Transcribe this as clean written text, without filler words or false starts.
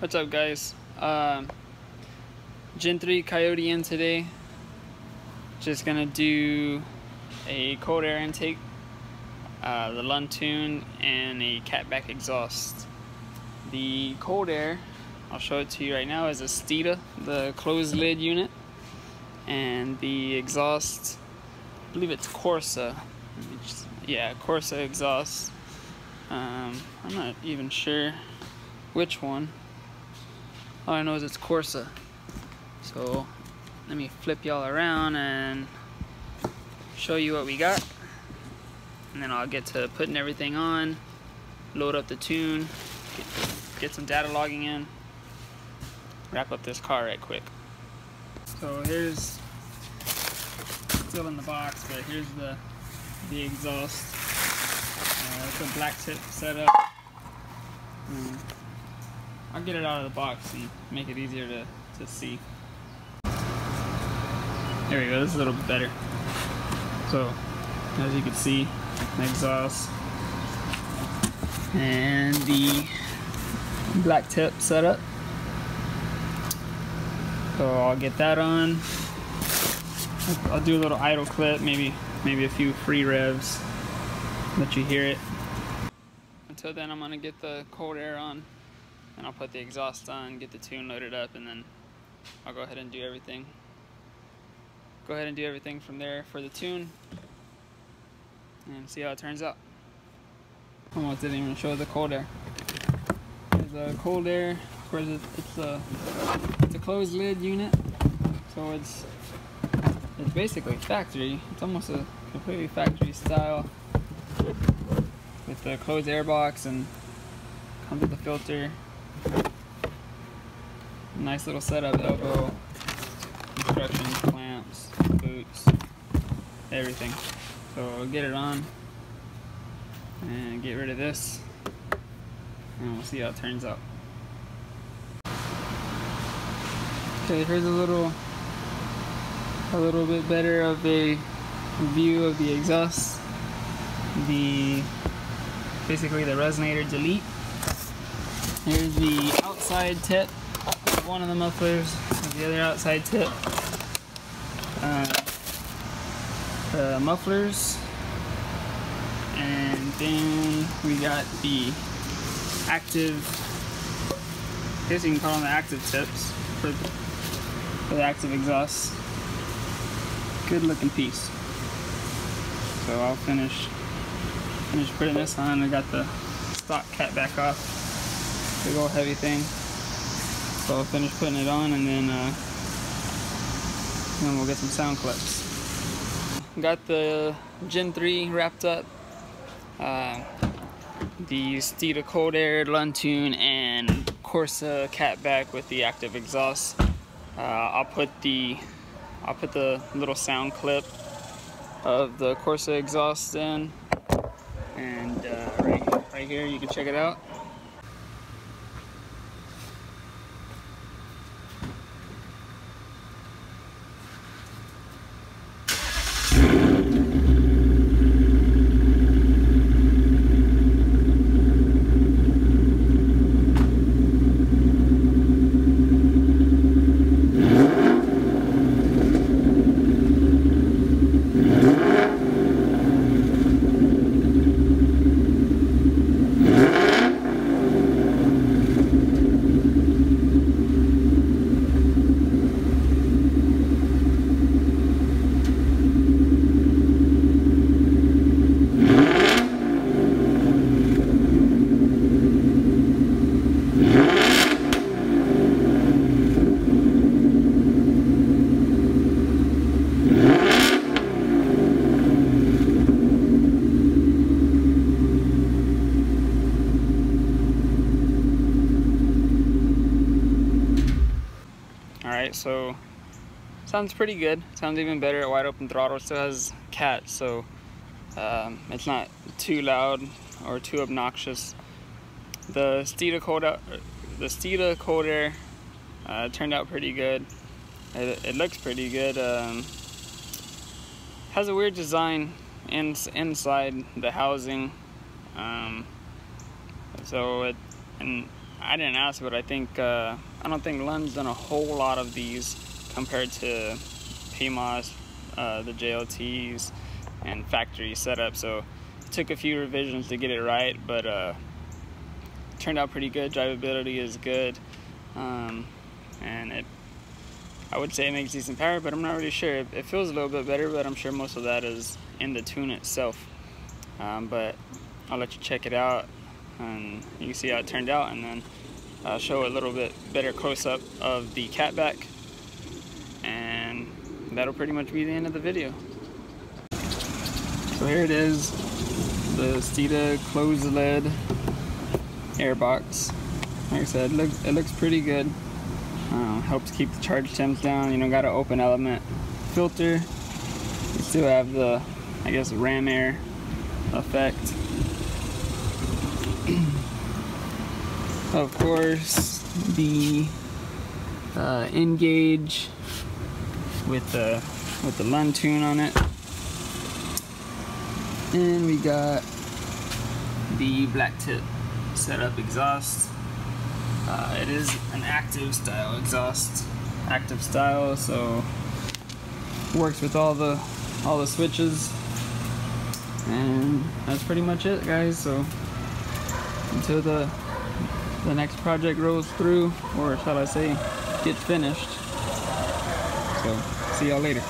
What's up, guys? Gen 3 Coyote in today. Just gonna do a cold air intake, the Luntoon, and a catback exhaust. The cold air, I'll show it to you right now, is a Steeda, the closed lid unit, and the exhaust, I believe it's Corsa. Yeah, Corsa exhaust. I'm not even sure which one. All I know is it's Corsa. So let me flip y'all around and show you what we got, and then I'll get to putting everything on, load up the tune, get some data logging in, wrap up this car right quick. So here's, still in the box, but here's the exhaust. It's a black tip setup. I'll get it out of the box and make it easier to see. There we go, this is a little bit better. So, as you can see, the exhaust and the black tip setup. So I'll get that on. I'll do a little idle clip, maybe a few free revs, let you hear it. Until then, I'm gonna get the cold air on, and I'll put the exhaust on, get the tune loaded up, and then I'll go ahead and do everything. From there for the tune and see how it turns out. Almost didn't even show the cold air. There's a cold air. Of course, it's a closed lid unit, so it's basically factory. It's almost a completely factory style with the closed air box, and comes with the filter. Nice little setup, elbow, instructions, clamps, boots, everything. So I'll get it on and get rid of this, and we'll see how it turns out. Okay, here's a little bit better of a view of the exhaust. Basically the resonator delete. Here's the outside tip of one of the mufflers, the other outside tip. The mufflers, and then we got the active, I guess you can call them the active tips for the active exhaust. Good looking piece. So I'll finish putting this on. I got the stock catback off, big old heavy thing. So I'll finish putting it on, and then we'll get some sound clips. Got the Gen 3 wrapped up. The Steeda cold air, Luntoon, and Corsa catback with the active exhaust. I'll put the little sound clip of the Corsa exhaust in, and right here you can check it out. Alright, so sounds pretty good. Sounds even better at wide open throttle. It still has cat, so it's not too loud or too obnoxious. The Steeda cold air turned out pretty good. It looks pretty good. Has a weird design inside the housing. So I didn't ask, but I think I don't think Lund's done a whole lot of these compared to PMOS, the JLTs, and factory setup. So it took a few revisions to get it right, but turned out pretty good. Drivability is good, and I would say it makes decent power, but I'm not really sure. It feels a little bit better, but I'm sure most of that is in the tune itself. But I'll let you check it out, and you can see how it turned out, and then I'll show a little bit better close-up of the catback, and that'll pretty much be the end of the video. So here it is, the Steeda closed lid airbox. Like I said, it looks pretty good. Helps keep the charge temps down. You know, got an open element filter. You still have the, I guess, ram air effect. Of course, the N-Gauge with the Lund tune on it, and we got the black tip setup exhaust. It is an active style exhaust, so works with all the switches, and that's pretty much it, guys. So until the next project rolls through, or shall I say, gets finished. So see y'all later.